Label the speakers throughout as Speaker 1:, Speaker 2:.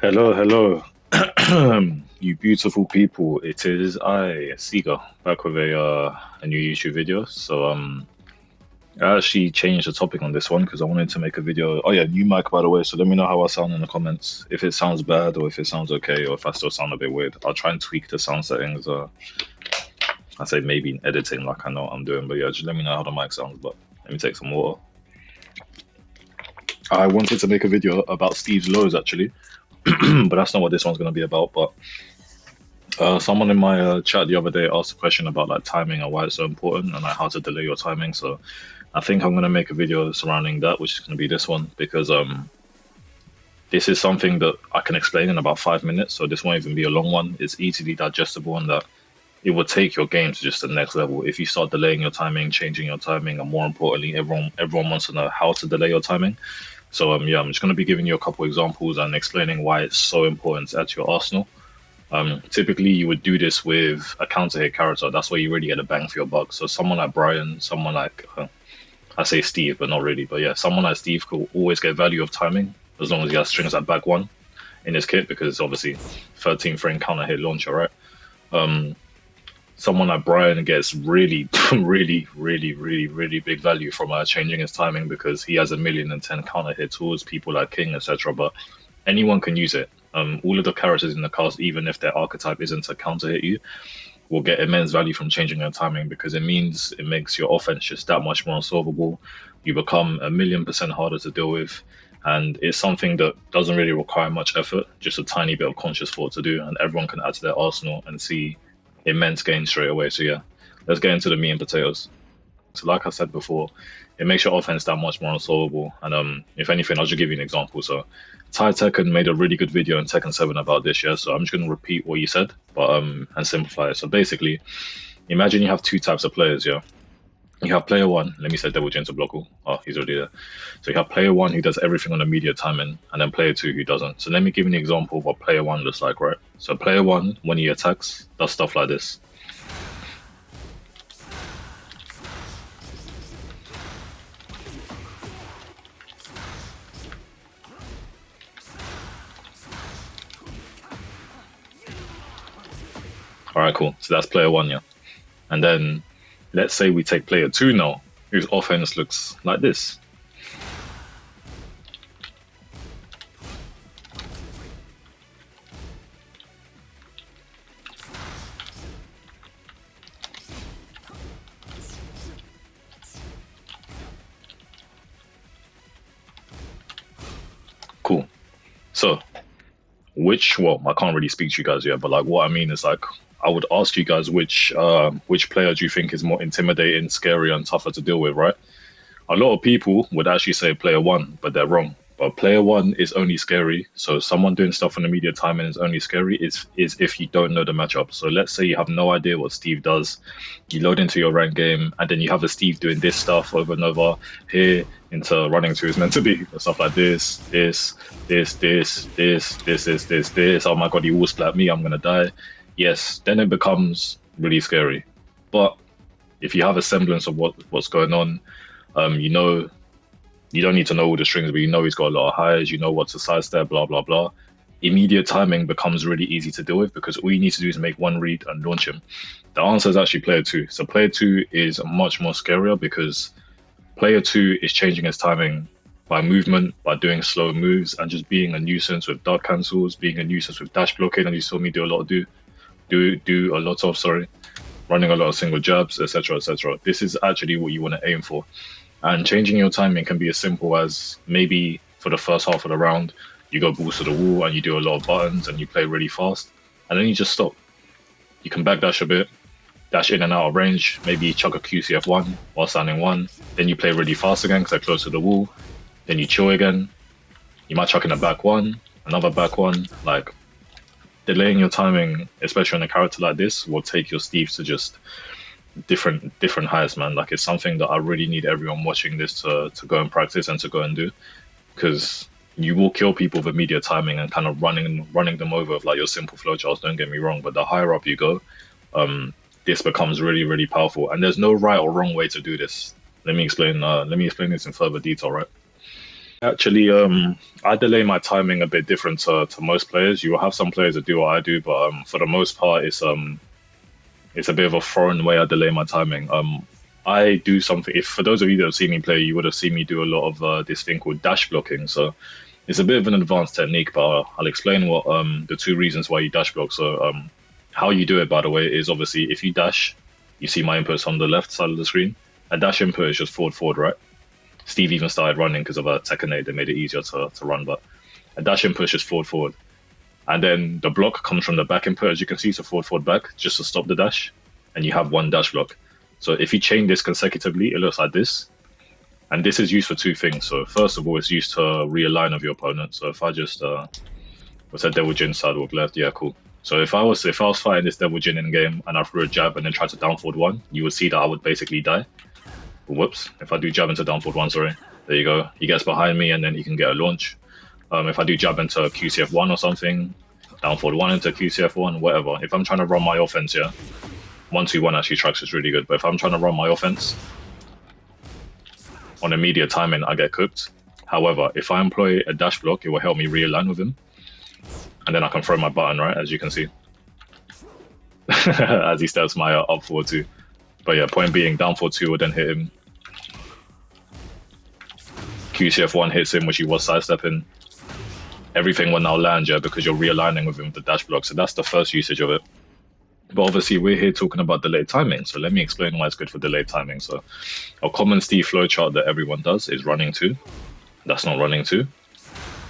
Speaker 1: Hello, hello, you beautiful people. It is I, Sega, back with a new YouTube video. I actually changed the topic on this one because I wanted to make a video. Oh yeah, new mic by the way. So let me know how I sound in the comments. If it sounds bad or if it sounds okay or if I still sound a bit weird. I'll try and tweak the sound settings. I say maybe in editing, like I know what I'm doing. But yeah, just let me know how the mic sounds. But let me take some water. I wanted to make a video about Steve's lows actually, but that's not what this one's gonna be about. But someone in my chat the other day asked a question about like timing and why it's so important and like how to delay your timing. So I think I'm gonna make a video surrounding that, which is gonna be this one because this is something that I can explain in about 5 minutes. So this won't even be a long one. It's easily digestible and that it will take your game to just the next level if you start delaying your timing, changing your timing, and more importantly, everyone wants to know how to delay your timing. So yeah, I'm just gonna be giving you a couple examples and explaining why it's so important to add to your arsenal. Typically, you would do this with a counter hit character. That's where you really get a bang for your buck. So someone like Brian, someone like I say Steve, but not really. But yeah, someone like Steve could always get value of timing as long as he has strings at back one in his kit because obviously 13 frame counter hit launcher, right? Um, Someone like Brian gets really, really big value from changing his timing because he has 1,010,000 counter hit tools, people like King, etc. But anyone can use it. All of the characters in the cast, even if their archetype isn't to counter hit you, will get immense value from changing their timing because it means it makes your offense just that much more unsolvable. You become 1,000,000% harder to deal with, and it's something that doesn't really require much effort, just a tiny bit of conscious thought to do, and everyone can add to their arsenal and see immense gains straight away. So yeah, let's get into the meat and potatoes. So like I said before, it makes your offense that much more unsolvable. And if anything, I'll just give you an example. So Ty Tekken made a really good video in Tekken 7 about this, yeah. So I'm just gonna repeat what you said, but and simplify it. So basically, imagine you have two types of players, yeah. You have player one, let me say Devil Jin to Blockle. Oh, he's already there. So you have player one who does everything on immediate timing, and then player two who doesn't. So let me give you an example of what player one looks like, right? So player one, when he attacks, does stuff like this. All right, cool. So that's player one, yeah. And then let's say we take player two now, whose offense looks like this. Cool. So well, I can't really speak to you guys yet, but like what I mean is like I would ask you guys which player do you think is more intimidating, scary, and tougher to deal with, right? A lot of people would actually say player one, but they're wrong. But player one is only scary. So someone doing stuff on immediate timing is only scary is if you don't know the matchup. So let's say you have no idea what Steve does. You load into your rank game, and then you have a Steve doing this stuff over and over here into running to his meant to be stuff like this. Oh my god, he will splat me. I'm gonna die. Yes, then it becomes really scary. But if you have a semblance of what's going on, you know, you don't need to know all the strings, but you know he's got a lot of highs, you know what to sidestep, blah, blah, blah. Immediate timing becomes really easy to deal with because all you need to do is make one read and launch him. The answer is actually player two. So player two is much more scarier because player two is changing his timing by movement, by doing slow moves, and just being a nuisance with dart cancels, being a nuisance with dash blockade, and you saw me do a lot of running a lot of single jabs, etc., etc. This is actually what you want to aim for. And changing your timing can be as simple as maybe for the first half of the round, you go balls to the wall and you do a lot of buttons and you play really fast, and then you just stop. You can backdash a bit, dash in and out of range, maybe chuck a QCF1 while standing one, then you play really fast again because they're close to the wall, then you chill again, you might chuck in a back one, another back one. Like, delaying your timing, especially on a character like this, will take your Steve to just different heights, man. Like it's something that I really need everyone watching this to go and practice and to go and do, because you will kill people with immediate timing and kind of running them over with like your simple flowcharts. Don't get me wrong, but the higher up you go, this becomes really powerful. And there's no right or wrong way to do this. Let me explain this in further detail, right? Actually, I delay my timing a bit different to most players. You will have some players that do what I do, but for the most part, it's a bit of a foreign way I delay my timing. I do something. If for those of you that have seen me play, you would have seen me do a lot of this thing called dash blocking. So it's a bit of an advanced technique, but I'll explain what the two reasons why you dash block. So how you do it, by the way, is obviously if you dash, you see my inputs on the left side of the screen. A dash input is just forward, right? Steve even started running because of a Tekken 8 that made it easier to run, but a dash input is just forward. And then the block comes from the back input, as you can see, so forward, back, just to stop the dash. And you have one dash block. So if you chain this consecutively, it looks like this. And this is used for two things. So first of all, it's used to realign of your opponent. So if I just, what's that, Devil Jin sidewalk left? Yeah, cool. So if I was fighting this Devil Jin in game and I threw a jab and then tried to down forward one, you would see that I would basically die. Whoops, if I do jab into down forward one, sorry. There you go. He gets behind me and then he can get a launch. If I do jab into QCF1 or something, down forward one into QCF1, whatever. If I'm trying to run my offense, yeah, 1-2-1 actually tracks is really good. But if I'm trying to run my offense on immediate timing, I get cooked. However, if I employ a dash block, it will help me realign with him. And then I can throw my button, right, as you can see. As he steps my up forward 2. But yeah, point being, down forward 2 will then hit him. QCF1 hits him, which he was sidestepping. Everything will now land, yeah, because you're realigning with him with the dash block. So that's the first usage of it. But obviously, we're here talking about delayed timing. So let me explain why it's good for delayed timing. So a common Steve flowchart that everyone does is running 2. That's not running 2.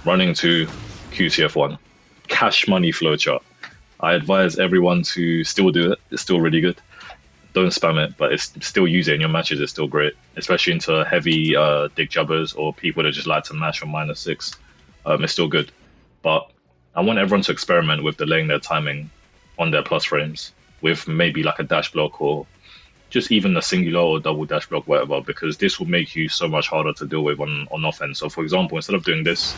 Speaker 1: Running 2, QCF1. Cash money flowchart. I advise everyone to still do it. It's still really good. Don't spam it, but it's still use it in your matches. It's still great, especially into heavy dig jubbers or people that just like to mash on -6. It's still good, but I want everyone to experiment with delaying their timing on their plus frames with maybe like a dash block or just even a singular or double dash block, whatever, because this will make you so much harder to deal with on offense. So for example, instead of doing this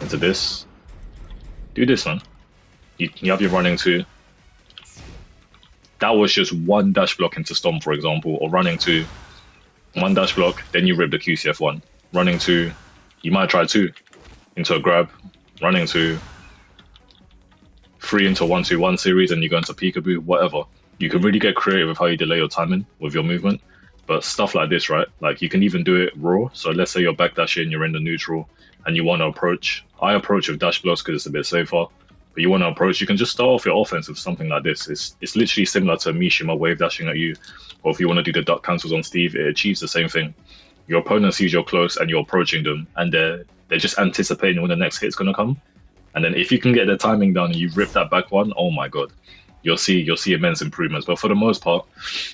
Speaker 1: into this, do this, man. You have your running 2. That was just one dash block into Stomp, for example, or running 2, one dash block, then you rip the QCF1. Running 2, you might try 2 into a grab, running 2, 3 into 1-2-1 series, and you go into peekaboo, whatever. You can really get creative with how you delay your timing with your movement. But stuff like this, right? Like you can even do it raw. So let's say you're backdashing, you're in the neutral, and you want to approach. I approach with dash blocks because it's a bit safer. But you want to approach, you can just start off your offense with something like this. It's literally similar to Mishima wave dashing at you. Or if you want to do the duck cancels on Steve, it achieves the same thing. Your opponent sees you're close and you're approaching them, and they're just anticipating when the next hit's going to come. And then if you can get the timing down and you rip that back one, oh my god, you'll see immense improvements. But for the most part,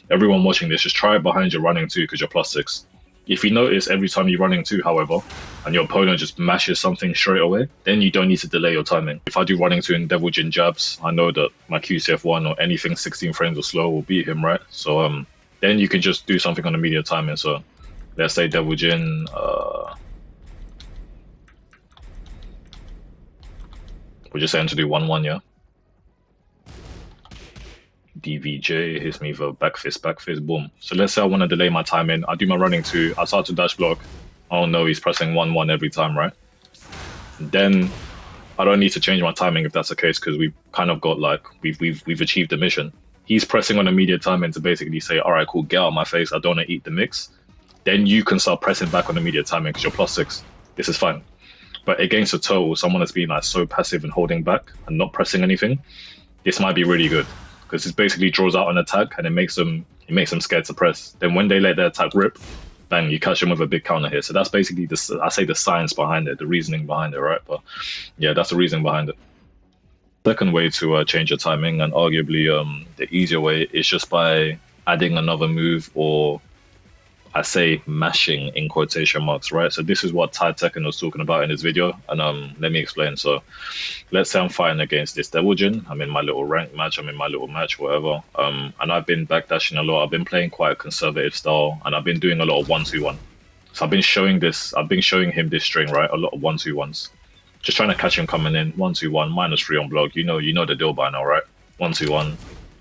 Speaker 1: everyone watching this, just try it behind your running 2 because you're +6. If you notice every time you're running 2, however, and your opponent just mashes something straight away, then you don't need to delay your timing. If I do running 2 in Devil Jin jabs, I know that my QCF1 or anything 16 frames or slow will beat him, right? So then you can just do something on immediate timing. So let's say Devil Jin, we're just saying to do 1-1, yeah? DVJ hits me for back fist, boom. So let's say I want to delay my timing. I do my running 2, I start to dash block. Oh no, he's pressing 1-1 every time, right? Then I don't need to change my timing if that's the case, because we've kind of got like, we've achieved the mission. He's pressing on immediate timing to basically say, all right, cool, get out of my face, I don't want to eat the mix. Then you can start pressing back on immediate timing because you're +6. This is fine. But against a total, someone that's been like so passive and holding back and not pressing anything, this might be really good. Because it basically draws out an attack and it makes them scared to press. Then when they let their attack rip, bang, you catch them with a big counter hit. So that's basically the science behind it, the reasoning behind it, right? But yeah, that's the reasoning behind it. Second way to change your timing, and arguably the easier way, is just by adding another move, or I say mashing in quotation marks, right? So this is what Ty Tekken was talking about in his video, and let me explain. So let's say I'm fighting against this Devil Jin. I'm in my little ranked match, I'm in my little match, whatever. And I've been backdashing a lot. I've been playing quite a conservative style, and I've been doing a lot of 1-2-1. So I've been showing him this string, right? A lot of 1-2-1s. Just trying to catch him coming in, 1-2-1, -3 on block. You know the deal by now, right? 1-2-1,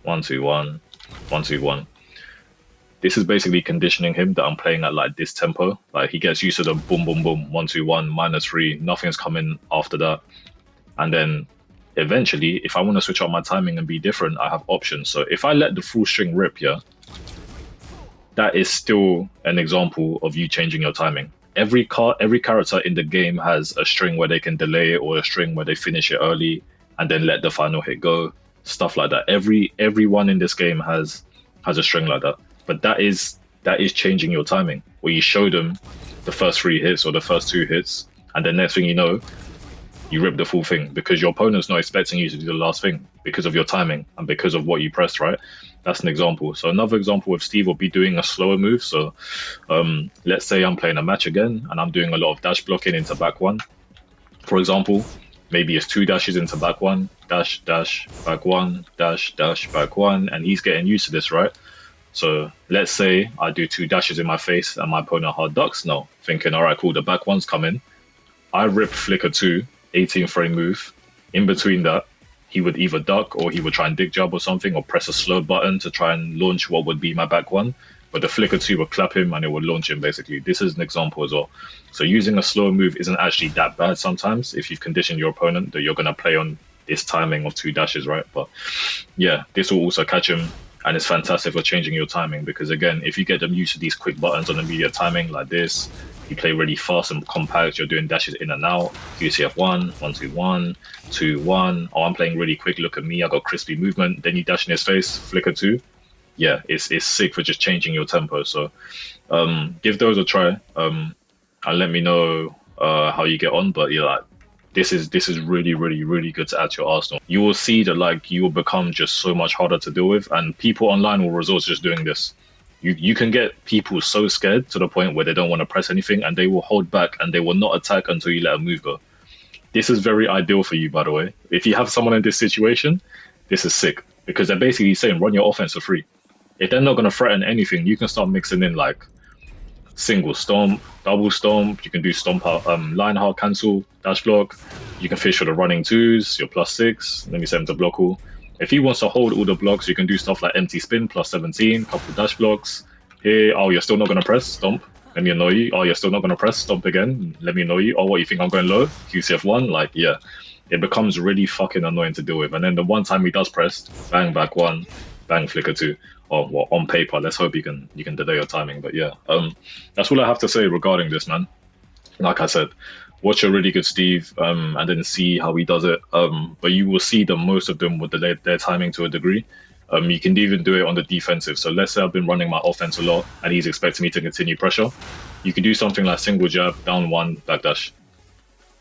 Speaker 1: 1-2-1, 1-2-1. This is basically conditioning him that I'm playing at like this tempo. Like he gets used to the boom, boom, boom, 1-2-1, -3, nothing's coming after that. And then eventually, if I want to switch out my timing and be different, I have options. So if I let the full string rip, yeah, that is still an example of you changing your timing. Every character in the game has a string where they can delay it, or a string where they finish it early and then let the final hit go. Stuff like that. Everyone in this game has a string like that. But that is changing your timing, where you show them the first 3 hits or the first 2 hits, and the next thing you know, you rip the full thing because your opponent's not expecting you to do the last thing because of your timing and because of what you pressed, right? That's an example. So another example with Steve will be doing a slower move. So let's say I'm playing a match again and I'm doing a lot of dash blocking into back 1. For example, maybe it's 2 dashes into back 1, dash, dash, back 1, dash, dash, back 1, and he's getting used to this, right? So let's say I do 2 dashes in my face and my opponent hard ducks now, thinking, all right, cool, the back 1's coming. I rip flicker 2, 18 frame move. In between that, he would either duck or he would try and dig jab or something, or press a slow button to try and launch what would be my back 1. But the flicker 2 would clap him and it would launch him, basically. This is an example as well. So using a slow move isn't actually that bad sometimes if you've conditioned your opponent that you're going to play on this timing of 2 dashes, right? But yeah, this will also catch him. And it's fantastic for changing your timing because, again, if you get them used to these quick buttons on immediate timing like this, you play really fast and compact, you're doing dashes in and out, QCF1, 1-2-1, 2-1, oh, I'm playing really quick, look at me, I got crispy movement, then you dash in his face, flicker 2. Yeah, it's sick for just changing your tempo. So give those a try and let me know how you get on. But yeah, like, this is really, really, really good to add to your arsenal. You will see that like you will become just so much harder to deal with, and people online will resort to just doing this. You can get people so scared to the point where they don't want to press anything and they will hold back and they will not attack until you let a move go. This is very ideal for you, by the way. If you have someone in this situation, this is sick because they're basically saying run your offense for free. If they're not going to threaten anything, you can start mixing in like single stomp, double stomp. You can do stomp out, line hard cancel, dash block. You can fish for the running 2s, your +6. Let me set him to block all. If he wants to hold all the blocks, you can do stuff like empty spin, +17, couple dash blocks. Here, oh, you're still not going to press, stomp. Let me annoy you. Oh, you're still not going to press, stomp again. Let me annoy you. Oh, what, you think I'm going low? QCF1, like, yeah. It becomes really fucking annoying to deal with. And then the one time he does press, bang, back 1, bang, flicker 2. Or well, on paper, let's hope you can delay your timing. But yeah, that's all I have to say regarding this, man. Like I said, watch a really good Steve and then see how he does it. But you will see that most of them will delay their timing to a degree. You can even do it on the defensive. So let's say I've been running my offense a lot and he's expecting me to continue pressure. You can do something like single jab, down 1, backdash.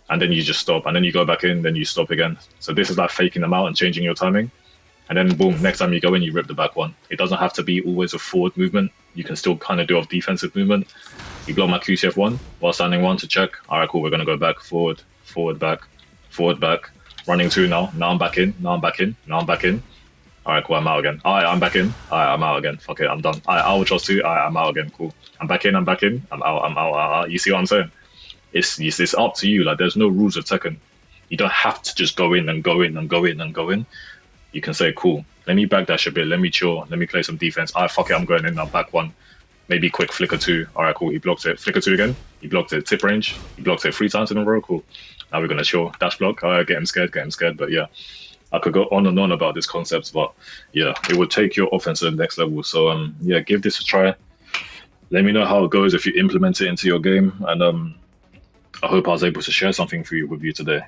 Speaker 1: And then you just stop. And then you go back in, then you stop again. So this is like faking them out and changing your timing. And then boom, next time you go in, you rip the back 1. It doesn't have to be always a forward movement. You can still kind of do a defensive movement. You block my QCF1 while standing 1 to check. All right, cool, we're going to go back, forward, forward, back, forward, back. Running 2 now. Now I'm back in, now I'm back in, now I'm back in. All right, cool, I'm out again. All right, I'm back in. All right, I'm out again. Fuck it, I'm done. All right, I will trust 2. All right, I'm out again, cool. I'm back in, I'm back in. I'm out, I'm out, I'm out. You see what I'm saying? It's up to you. Like, there's no rules of Tekken. You don't have to just go in and go in and go in and go in. You can say, cool, let me backdash a bit, let me chill, let me play some defense. All right, fuck it, I'm going in now, back 1. Maybe quick flicker 2. All right, cool, he blocked it. Flicker 2 again, he blocked it. Tip range, he blocked it 3 times in a row, cool. Now we're going to chill. Dash block, all right, get him scared. But yeah, I could go on and on about this concept, but yeah, it would take your offense to the next level. So yeah, give this a try. Let me know how it goes if you implement it into your game. And I hope I was able to share something with you today.